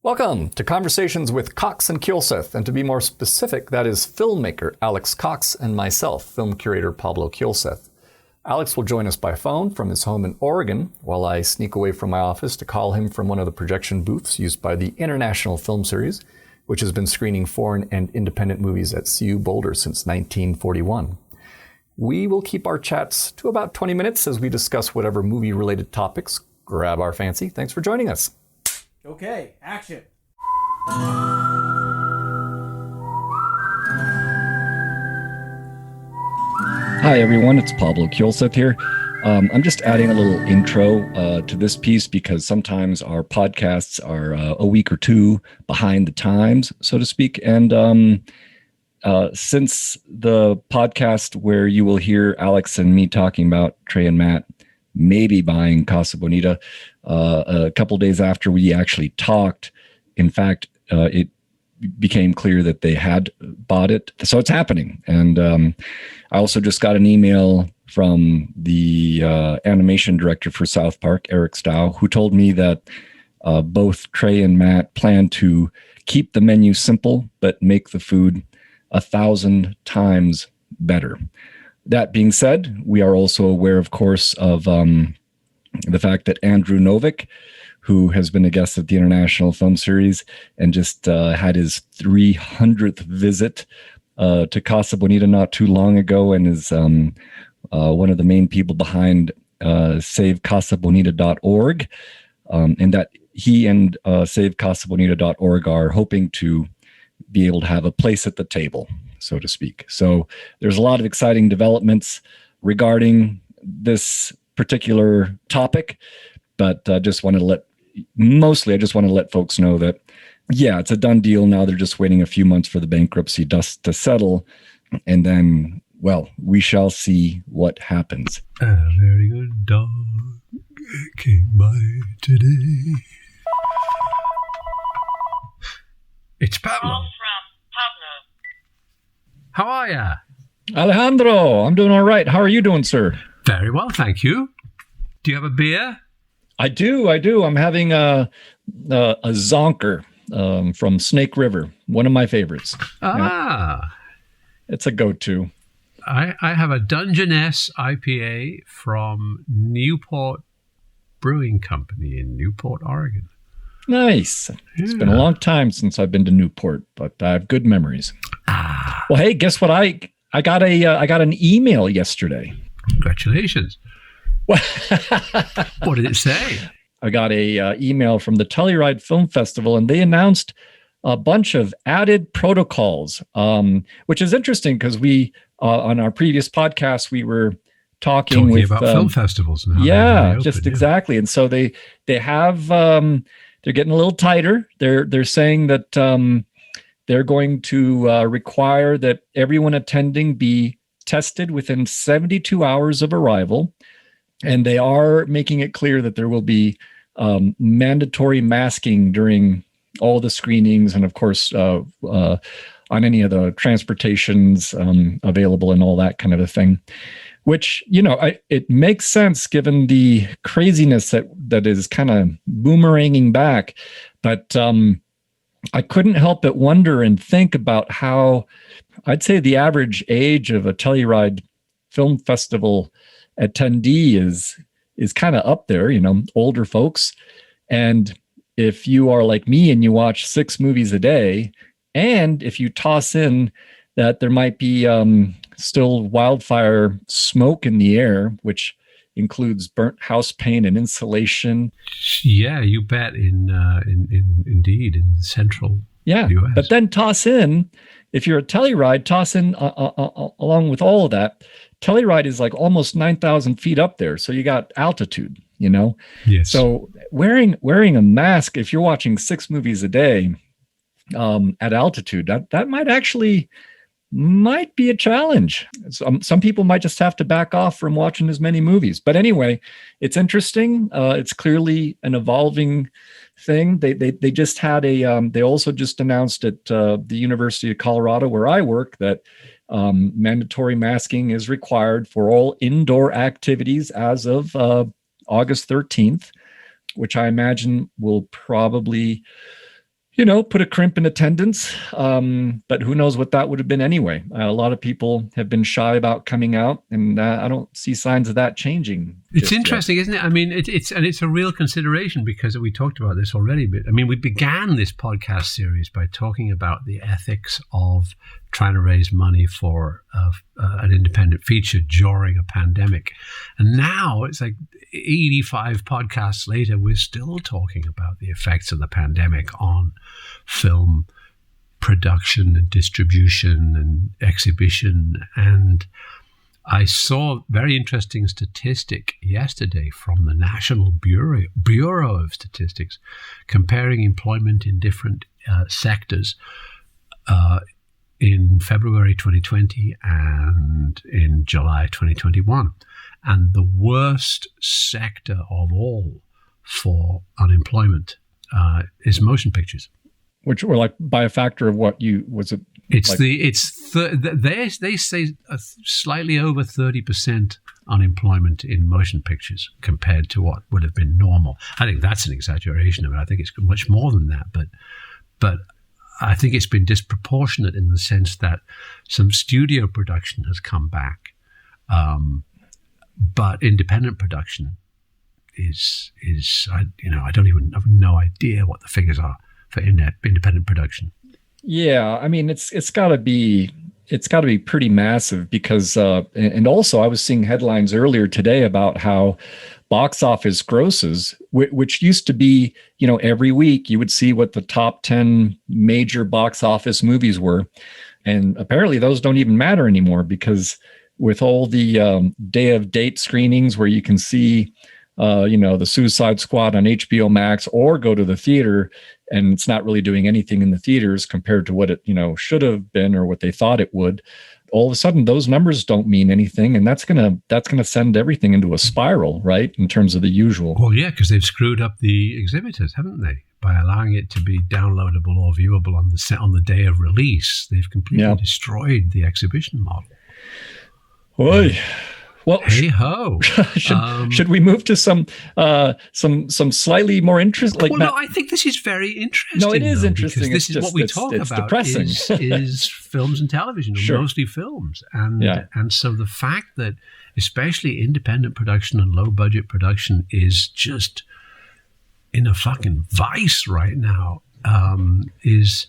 Welcome to Conversations with Cox and Kielseth, and to be more specific, that is filmmaker Alex Cox and myself, film curator Pablo Kielseth. Alex will join us by phone from his home in Oregon, while I sneak away from my office to call him from one of the projection booths used by the International Film Series, which has been screening foreign and independent movies at CU Boulder since 1941. We will keep our chats to about 20 minutes as we discuss whatever movie-related topics grab our fancy. Thanks for joining us. Okay, action. Hi everyone, it's Pablo Kielseth here. I'm just adding a little intro to this piece because sometimes our podcasts are a week or two behind the times, so to speak. And since the podcast where you will hear Alex and me talking about Trey and Matt maybe buying Casa Bonita, a couple days after we actually talked, in fact, it became clear that they had bought it. So it's happening. And I also just got an email from the animation director for South Park, Eric Stow, who told me that both Trey and Matt plan to keep the menu simple, but make the food 1,000 times better. That being said, we are also aware, of course, of the fact that Andrew Novick, who has been a guest at the International Film Series and just had his 300th visit to Casa Bonita not too long ago, and is one of the main people behind SaveCasaBonita.org, and that he and SaveCasaBonita.org are hoping to be able to have a place at the table, so to speak. So there's a lot of exciting developments regarding this particular topic, but I just wanted to let folks know that, yeah, it's a done deal now. They're just waiting a few months for the bankruptcy dust to settle, and then, well, we shall see what happens. A very good dog came by today. It's Pablo. Call from Pablo. How are ya? Alejandro, I'm doing all right. How are you doing, sir? Very well, thank you. Do you have a beer? I do. I'm having a Zonker from Snake River, one of my favorites. Ah. Yeah. It's a go-to. I have a Dungeness IPA from Newport Brewing Company in Newport, Oregon. Nice. It's been a long time since I've been to Newport, but I have good memories. Ah. Well, hey, guess what? I got an email yesterday. Congratulations. What did it say? I got a email from the Telluride Film Festival, and they announced a bunch of added protocols, which is interesting because we, on our previous podcast, we were talking about film festivals now. Yeah, just exactly. And so they have, they're getting a little tighter. They're saying that they're going to require that everyone attending be tested within 72 hours of arrival. And they are making it clear that there will be mandatory masking during all the screenings, and of course on any of the transportations available and all that kind of a thing. Which, it makes sense given the craziness that is kind of boomeranging back. But I couldn't help but wonder and think about how I'd say the average age of a Telluride Film Festival attendee is kind of up there, older folks. And if you are like me and you watch 6 movies a day, and if you toss in that there might be still wildfire smoke in the air, which includes burnt house paint and insulation. Yeah, you bet. Indeed, in central US. But then toss in, if you're a Telluride, toss in along with all of that, Telluride is like almost 9,000 feet up there. So you got altitude, Yes. So wearing a mask, if you're watching 6 movies a day at altitude, that might be a challenge. Some people might just have to back off from watching as many movies. But anyway, it's interesting. It's clearly an evolving thing. They just had they also just announced at the University of Colorado, where I work, that mandatory masking is required for all indoor activities as of August 13th, which I imagine will probably put a crimp in attendance. But who knows what that would have been anyway. A lot of people have been shy about coming out, and I don't see signs of that changing. It's interesting, isn't it? I mean, it's a real consideration, because we talked about this already. But I mean, we began this podcast series by talking about the ethics of trying to raise money for an independent feature during a pandemic, and now it's like 85 podcasts later, we're still talking about the effects of the pandemic on film production and distribution and exhibition. And I saw a very interesting statistic yesterday from the National Bureau of Statistics comparing employment in different sectors in February 2020 and in July 2021. And the worst sector of all for unemployment is motion pictures. Which were like by a factor of what was it? They say slightly over 30% unemployment in motion pictures compared to what would have been normal. I think that's an exaggeration of it. I think it's much more than that, but I think it's been disproportionate in the sense that some studio production has come back, but independent production is I have no idea what the figures are for independent production. Yeah, I mean it's got to be pretty massive because and also I was seeing headlines earlier today about how box office grosses, which used to be, every week you would see what the top 10 major box office movies were, and apparently those don't even matter anymore because with all the day of date screenings where you can see the Suicide Squad on HBO Max or go to the theater, and it's not really doing anything in the theaters compared to what it, should have been or what they thought it would. All of a sudden, those numbers don't mean anything, and that's gonna send everything into a spiral, right? In terms of the usual. Well, yeah, because they've screwed up the exhibitors, haven't they? By allowing it to be downloadable or viewable on the day of release, they've completely destroyed the exhibition model. Oy. Well, hey ho! Should we move to some slightly more interesting? No, I think this is very interesting. No, it is interesting. This is what we talk about. Depressing. is films and television, or mostly films, and so the fact that especially independent production and low budget production is just in a fucking vice right now is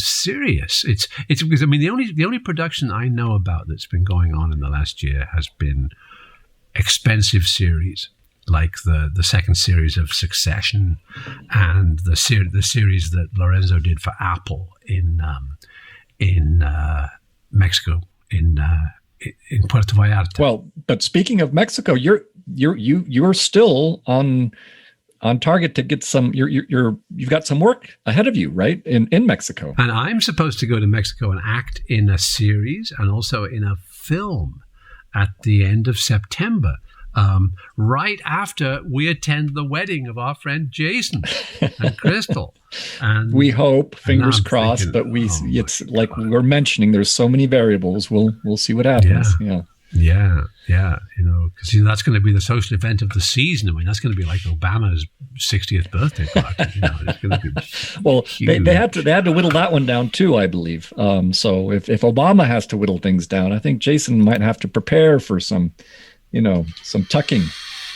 serious. It's because the only production I know about that's been going on in the last year has been expensive series like the second series of Succession and the series that Lorenzo did for Apple in Mexico in Puerto Vallarta. Well, but speaking of Mexico, you're still on target to get some. You've got some work ahead of you, right? In Mexico. And I'm supposed to go to Mexico and act in a series and also in a film at the end of September, right after we attend the wedding of our friend Jason and Crystal. And we hope, fingers crossed, but it's like we're mentioning, there's so many variables. We'll see what happens. Yeah, because that's going to be the social event of the season. I mean, that's going to be like Obama's 60th birthday party. It's going to be well, huge. they had to whittle that one down too, I believe. So if Obama has to whittle things down, I think Jason might have to prepare for some tucking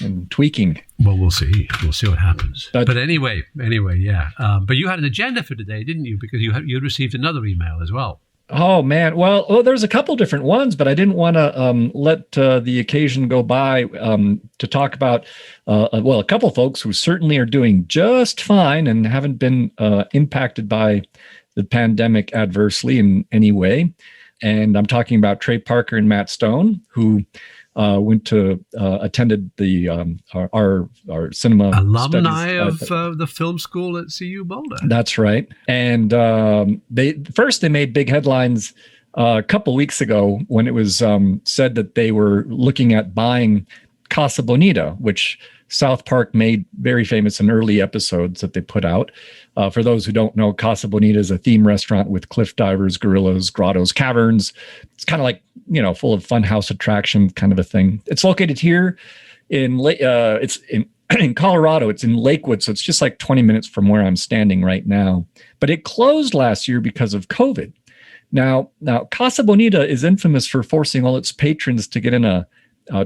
and tweaking. Well, we'll see. We'll see what happens. But anyway, yeah. But you had an agenda for today, didn't you? Because you received another email as well. Oh, man. Well, there's a couple different ones, but I didn't want to let the occasion go by to talk about, a couple folks who certainly are doing just fine and haven't been impacted by the pandemic adversely in any way. And I'm talking about Trey Parker and Matt Stone, who attended the our cinema alumni studies, of the film school at CU Boulder. That's right. And they made big headlines a couple weeks ago when it was said that they were looking at buying Casa Bonita, which South Park made very famous in early episodes that they put out. For those who don't know, Casa Bonita is a theme restaurant with cliff divers, gorillas, grottos, caverns. It's kind of like, full of fun house attraction kind of a thing. It's located here it's in Colorado. It's in Lakewood, so it's just like 20 minutes from where I'm standing right now. But it closed last year because of COVID. Now Casa Bonita is infamous for forcing all its patrons to get in a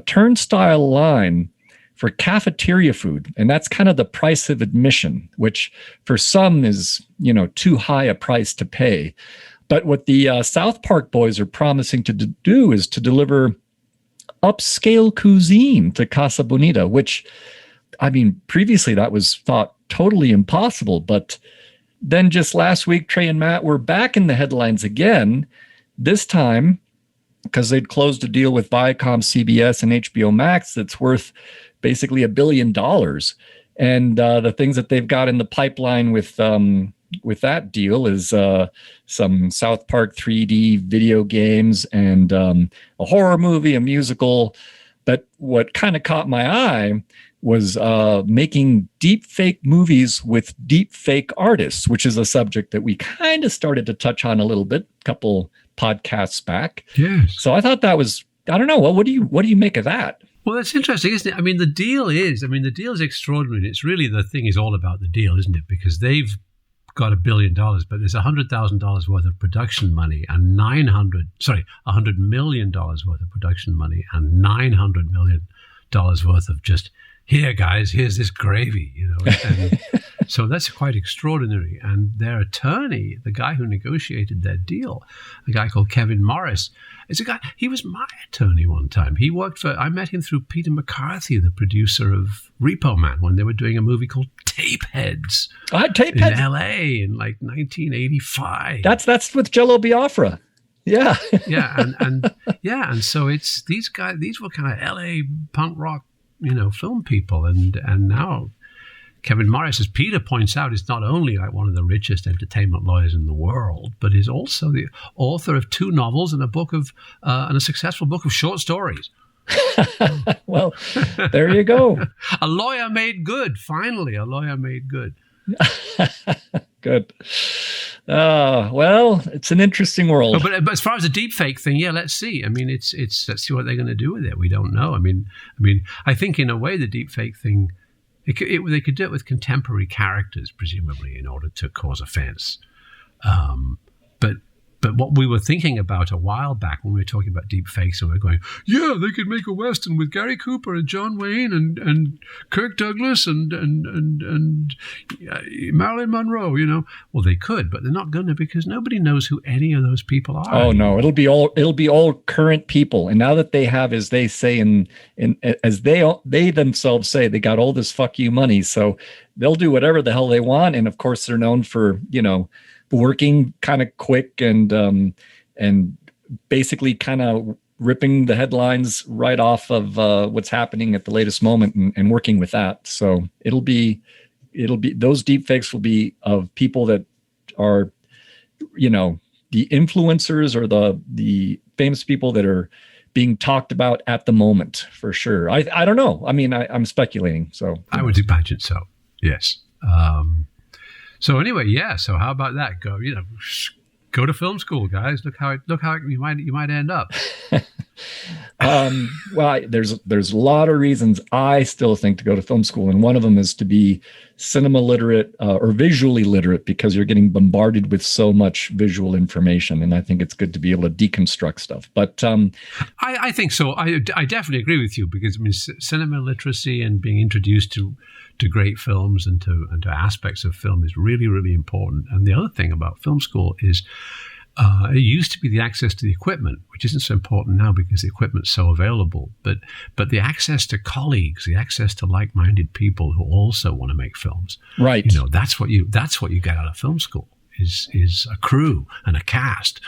turnstile line for cafeteria food, and that's kind of the price of admission, which for some is, too high a price to pay. But what the South Park boys are promising to do is to deliver upscale cuisine to Casa Bonita, which, previously that was thought totally impossible. But then just last week, Trey and Matt were back in the headlines again, this time because they'd closed a deal with Viacom, CBS, and HBO Max that's worth basically $1 billion. And the things that they've got in the pipeline with that deal is some South Park 3D video games and a horror movie, a musical. But what kind of caught my eye was making deepfake movies with deepfake artists, which is a subject that we kind of started to touch on a little bit, a couple podcasts back. Yes. So I thought that was, I don't know, what do you make of that? Well, that's interesting, isn't it? The deal is extraordinary. It's really, the thing is all about the deal, isn't it? Because they've got $1 billion, but there's $100,000 worth of production money and $100 million worth of production money and $900 million worth of just, here, guys, here's this gravy, And so that's quite extraordinary. And their attorney, the guy who negotiated their deal, a guy called Kevin Morris, is a guy, he was my attorney one time. I met him through Peter McCarthy, the producer of Repo Man, when they were doing a movie called Tapeheads in LA in like 1985. That's with Jello Biafra. Yeah. And so it's these guys, these were kind of LA punk rock, film people. And now Kevin Morris, as Peter points out, is not only like one of the richest entertainment lawyers in the world, but is also the author of 2 novels and a successful book of short stories. Well, there you go. A lawyer made good. Finally, a lawyer made good. Good. Well, it's an interesting world. But as far as the deepfake thing, let's see. Let's see what they're going to do with it. We don't know. I think in a way the deepfake thing, they could do it with contemporary characters, presumably, in order to cause offense. But what we were thinking about a while back when we were talking about deep fakes, and we were going, they could make a Western with Gary Cooper and John Wayne and Kirk Douglas and Marilyn Monroe, Well, they could, but they're not going to, because nobody knows who any of those people are. Oh no, it'll be all current people. And now that they have, as they say, as they themselves say, they got all this fuck you money, so they'll do whatever the hell they want. And of course, they're known for working kind of quick and basically kind of ripping the headlines right off of what's happening at the latest moment and working with that. So it'll be those deepfakes will be of people that are, the influencers or the famous people that are being talked about at the moment, for sure. I don't know. I'm speculating. So I would imagine so. Yes. So anyway, so how about that? Go to film school, guys. Look how you might end up. Well, there's a lot of reasons I still think to go to film school, and one of them is to be cinema literate or visually literate, because you're getting bombarded with so much visual information, and I think it's good to be able to deconstruct stuff. But I think so. I definitely agree with you, because cinema literacy and being introduced to great films and to aspects of film is really, really important. And the other thing about film school is it used to be the access to the equipment, which isn't so important now because the equipment's so available. But the access to colleagues, the access to like-minded people who also want to make films. Right. That's what you get out of film school. Is a crew and a cast,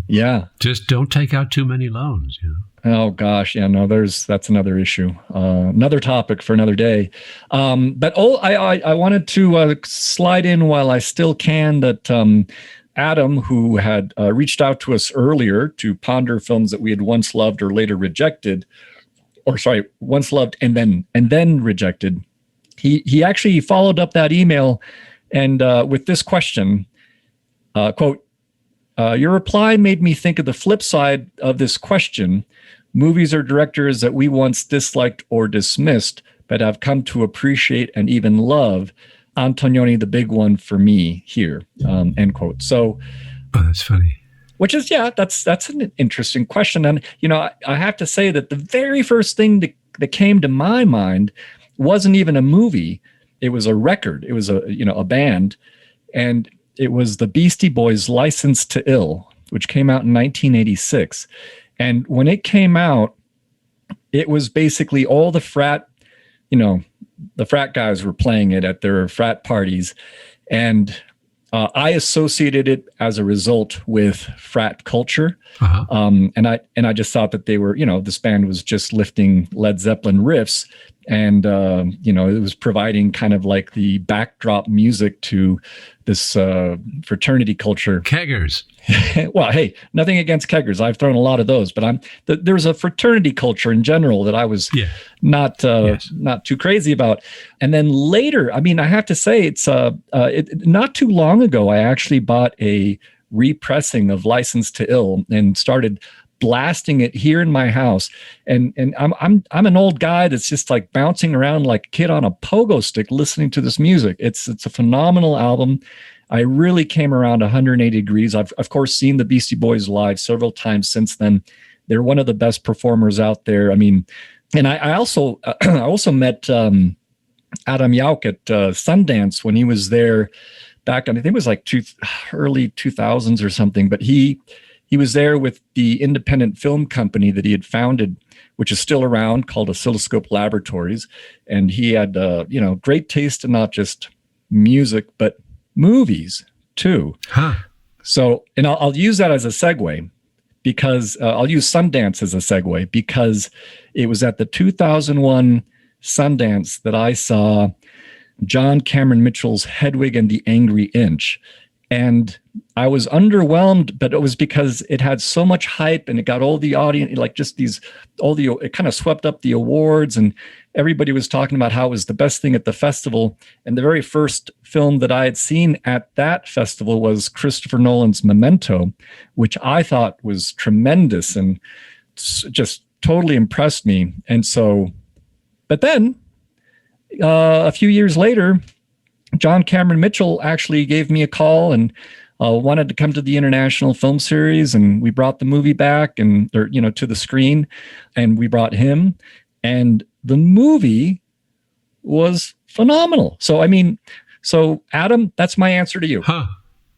Yeah. Just don't take out too many loans, Oh gosh, yeah, no, that's another issue, another topic for another day. But I wanted to slide in while I still can that Adam, who had reached out to us earlier to ponder films that we had once loved or later rejected, once loved and then rejected. He actually followed up that email and with this question. Quote, your reply made me think of the flip side of this question. Movies or directors that we once disliked or dismissed, but I've come to appreciate and even love Antonioni, the big one for me here, end quote. So, oh, that's funny. Which is, that's an interesting question. And, I have to say that the very first thing that came to my mind wasn't even a movie. It was a record. It was a band. And it was the Beastie Boys' License to Ill, which came out in 1986. And when it came out, it was basically all the frat guys were playing it at their frat parties. And I associated it as a result with frat culture. Uh-huh. And I just thought that they were, this band was just lifting Led Zeppelin riffs. And, it was providing kind of like the backdrop music to this fraternity culture. Keggers. Well, hey, nothing against keggers. I've thrown a lot of those, but there's a fraternity culture in general that I was not too crazy about. And then later, I mean, I have to say it's not too long ago, I actually bought a repressing of License to Ill and started blasting it here in my house. And I'm an old guy that's just like bouncing around like a kid on a pogo stick listening to this music. It's a phenomenal album. I really came around 180 degrees. I've of course seen the Beastie Boys live several times since then. They're one of the best performers out there. I mean, and I also met Adam Yauch at Sundance when he was there back in, I think it was like early 2000s or something, but he was there with the independent film company that he had founded, which is still around, called Oscilloscope Laboratories. And he had, great taste in not just music, but movies too. Huh. So, and I'll use that as a segue because I'll use Sundance as a segue because it was at the 2001 Sundance that I saw John Cameron Mitchell's Hedwig and the Angry Inch. And I was underwhelmed, but it was because it had so much hype and it got all the audience, like just it kind of swept up the awards and everybody was talking about how it was the best thing at the festival. And the very first film that I had seen at that festival was Christopher Nolan's Memento, which I thought was tremendous and just totally impressed me. And so, but then a few years later, John Cameron Mitchell actually gave me a call and wanted to come to the International Film Series, and we brought the movie back to the screen, and we brought him, and the movie was phenomenal. So, Adam, that's my answer to you. Huh.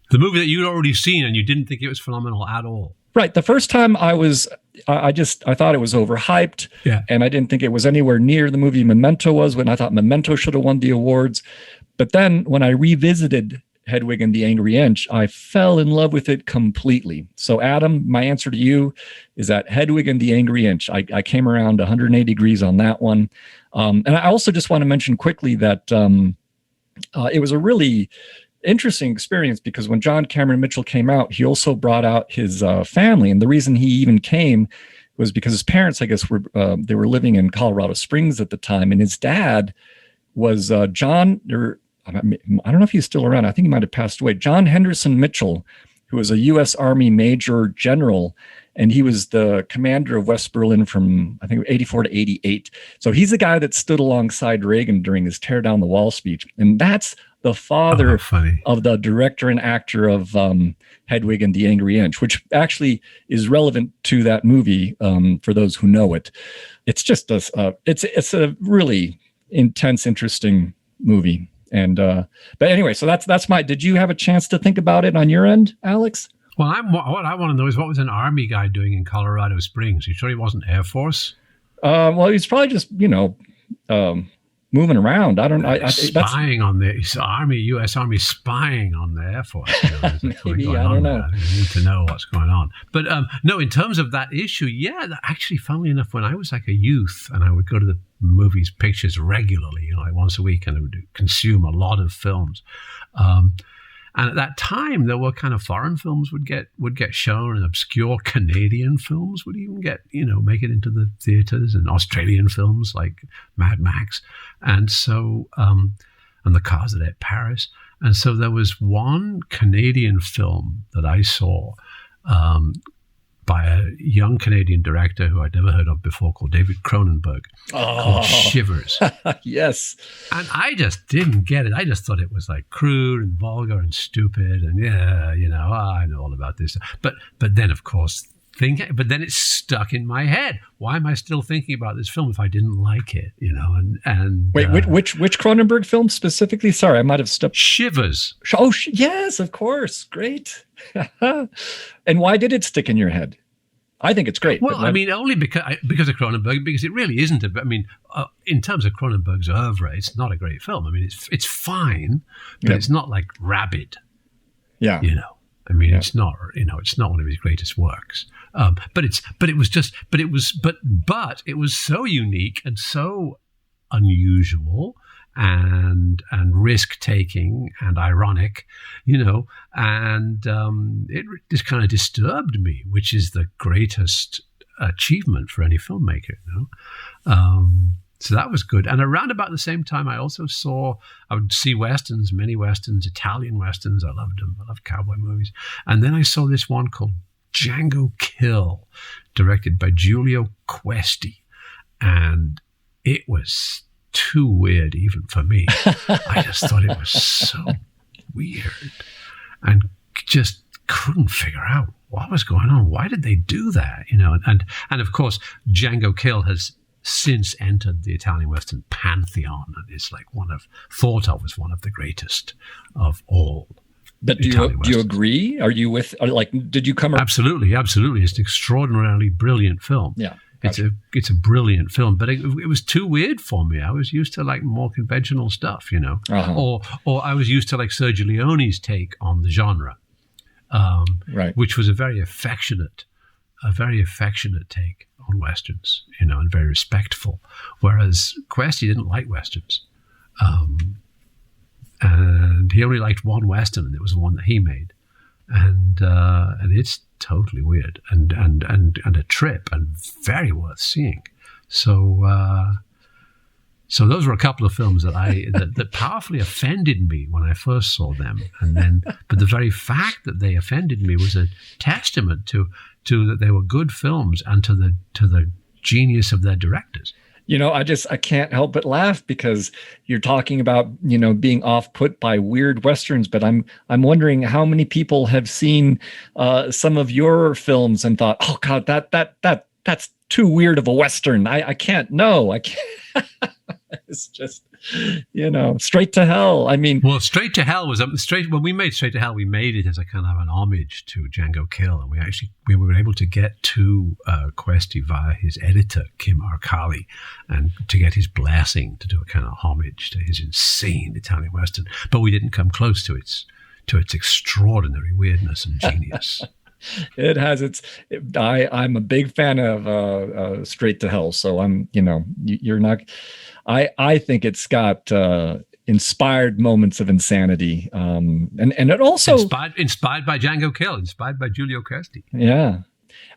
The movie that you'd already seen and you didn't think it was phenomenal at all. Right. The first time I thought it was overhyped, and I didn't think it was anywhere near the movie Memento was, when I thought Memento should have won the awards. But then when I revisited Hedwig and the Angry Inch, I fell in love with it completely. So Adam, my answer to you is that Hedwig and the Angry Inch. I came around 180 degrees on that one. And I also just want to mention quickly that it was a really interesting experience because when John Cameron Mitchell came out, he also brought out his family. And the reason he even came was because his parents, I guess, they were living in Colorado Springs at the time. And his dad was John, or I don't know if he's still around. I think he might have passed away. John Henderson Mitchell, who was a U.S. Army Major General, and he was the commander of West Berlin from, I think, 84 to 88. So he's the guy that stood alongside Reagan during his Tear Down the Wall speech. And that's the father of the director and actor of Hedwig and the Angry Inch, which actually is relevant to that movie for those who know it. It's just it's a really intense, interesting movie. And but anyway, so that's my. Did you have a chance to think about it on your end, Alex? Well, what I want to know is what was an Army guy doing in Colorado Springs? You sure he wasn't Air Force? Well, he's probably just moving around. I don't know. Spying on the Army, U.S. Army spying on the Air Force. Maybe, I don't know. I need to know what's going on. But no, in terms of that issue, actually, funnily enough, when I was like a youth and I would go to the movies, pictures regularly, like once a week, and I would consume a lot of films. And at that time, there were kind of foreign films would get shown, and obscure Canadian films would even get, make it into the theaters, and Australian films like Mad Max. And so, and the Cars at Paris. And so there was one Canadian film that I saw by a young Canadian director who I'd never heard of before called David Cronenberg, called Shivers. Yes. And I just didn't get it. I just thought it was like crude and vulgar and stupid. And I know all about this. But then, of course, but then it stuck in my head. Why am I still thinking about this film if I didn't like it? And wait, which Cronenberg film specifically? Sorry, I might have stepped. Shivers. Oh, yes, of course. Great. And why did it stick in your head? I think it's great. Well, only because of Cronenberg, because it really isn't. In terms of Cronenberg's oeuvre, it's not a great film. I mean, it's fine, but it's not like Rabid. Yeah. It's not. It's not one of his greatest works. But it was so unique and so unusual and risk-taking and ironic, and it just kind of disturbed me, which is the greatest achievement for any filmmaker, So that was good. And around about the same time, I would see Westerns, many Westerns, Italian Westerns. I loved them. I loved cowboy movies. And then I saw this one called Django Kill, directed by Giulio Questi. And it was too weird even for me. I just thought it was so weird and just couldn't figure out what was going on. Why did they do that? And of course, Django Kill has since entered the Italian Western pantheon and is like thought of as one of the greatest of all. But do you agree? Are you did you come? Absolutely. It's an extraordinarily brilliant film. Yeah. Gotcha. It's a brilliant film, but it was too weird for me. I was used to like more conventional stuff, or I was used to like Sergio Leone's take on the genre, right? Which was a very affectionate take on Westerns, and very respectful. Whereas Questi didn't like Westerns, and he only liked one Western, and it was the one that he made, and it's totally weird and a trip and very worth seeing. So those were a couple of films that powerfully offended me when I first saw them, but the very fact that they offended me was a testament to that they were good films and to the genius of their directors. I can't help but laugh because you're talking about, being off-put by weird Westerns, but I'm wondering how many people have seen some of your films and thought, oh God, that's too weird of a Western. I can't. It's just, Straight to Hell. Straight to Hell was when we made Straight to Hell, we made it as a kind of an homage to Django Kill. And we were able to get to Questi via his editor, Kim Arcali, and to get his blessing to do a kind of homage to his insane Italian Western. But we didn't come close to its extraordinary weirdness and genius. It has I'm a big fan of Straight to Hell. So you're not, I think it's got inspired moments of insanity. And it also inspired by Django Kill, inspired by Giulio Questi. Yeah.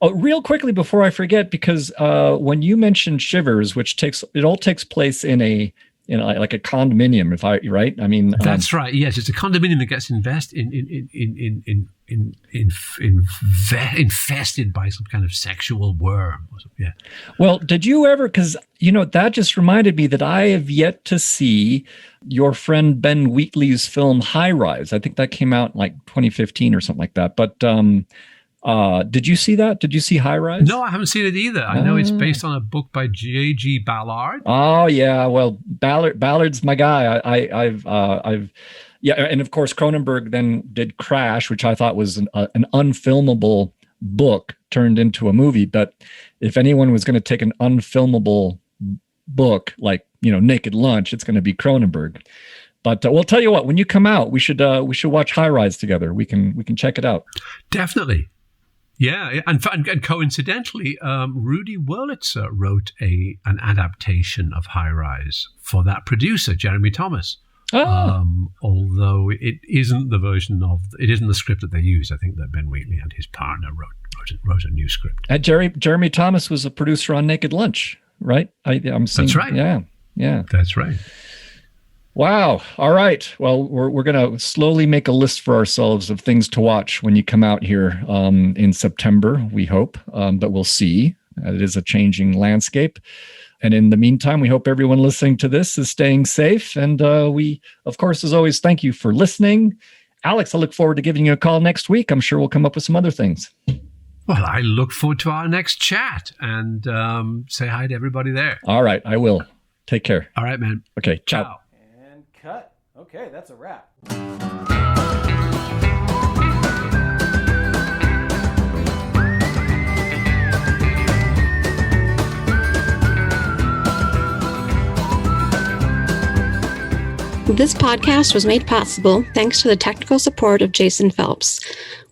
Oh, real quickly before I forget, because when you mentioned Shivers, it all takes place in a condominium, right? That's right. Yes, it's a condominium that gets infested by some kind of sexual worm. Yeah. Well, did you ever? Because that just reminded me that I have yet to see your friend Ben Wheatley's film High Rise. I think that came out in like 2015 or something like that. But did you see that? Did you see High Rise? No, I haven't seen it either. I know it's based on a book by J.G. Ballard. Oh yeah, well Ballard's my guy. I've and of course Cronenberg then did Crash, which I thought was an unfilmable book turned into a movie. But if anyone was going to take an unfilmable book like Naked Lunch, it's going to be Cronenberg. But we'll tell you what, when you come out, we should watch High Rise together. We can check it out. Definitely. Yeah, and coincidentally, Rudy Wurlitzer wrote an adaptation of High Rise for that producer, Jeremy Thomas. Oh. Although it isn't the script that they used. I think that Ben Wheatley and his partner wrote a new script. And Jeremy Thomas was a producer on Naked Lunch, right? I'm seeing, that's right. Yeah. That's right. Wow. All right. Well, we're going to slowly make a list for ourselves of things to watch when you come out here in September, we hope. But we'll see. It is a changing landscape. And in the meantime, we hope everyone listening to this is staying safe. And we, of course, as always, thank you for listening. Alex, I look forward to giving you a call next week. I'm sure we'll come up with some other things. Well, I look forward to our next chat and say hi to everybody there. All right. I will. Take care. All right, man. Okay. Ciao. Ciao. And cut. Okay, that's a wrap. This podcast was made possible thanks to the technical support of Jason Phelps.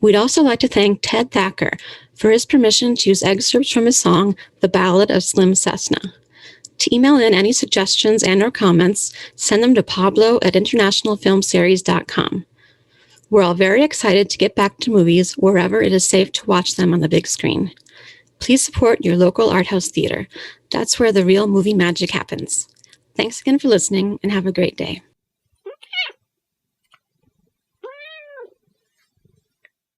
We'd also like to thank Ted Thacker for his permission to use excerpts from his song, The Ballad of Slim Cessna. To email in any suggestions and or comments, send them to pablo@internationalfilmseries.com. We're all very excited to get back to movies wherever it is safe to watch them on the big screen. Please support your local art house theater. That's where the real movie magic happens. Thanks again for listening and have a great day.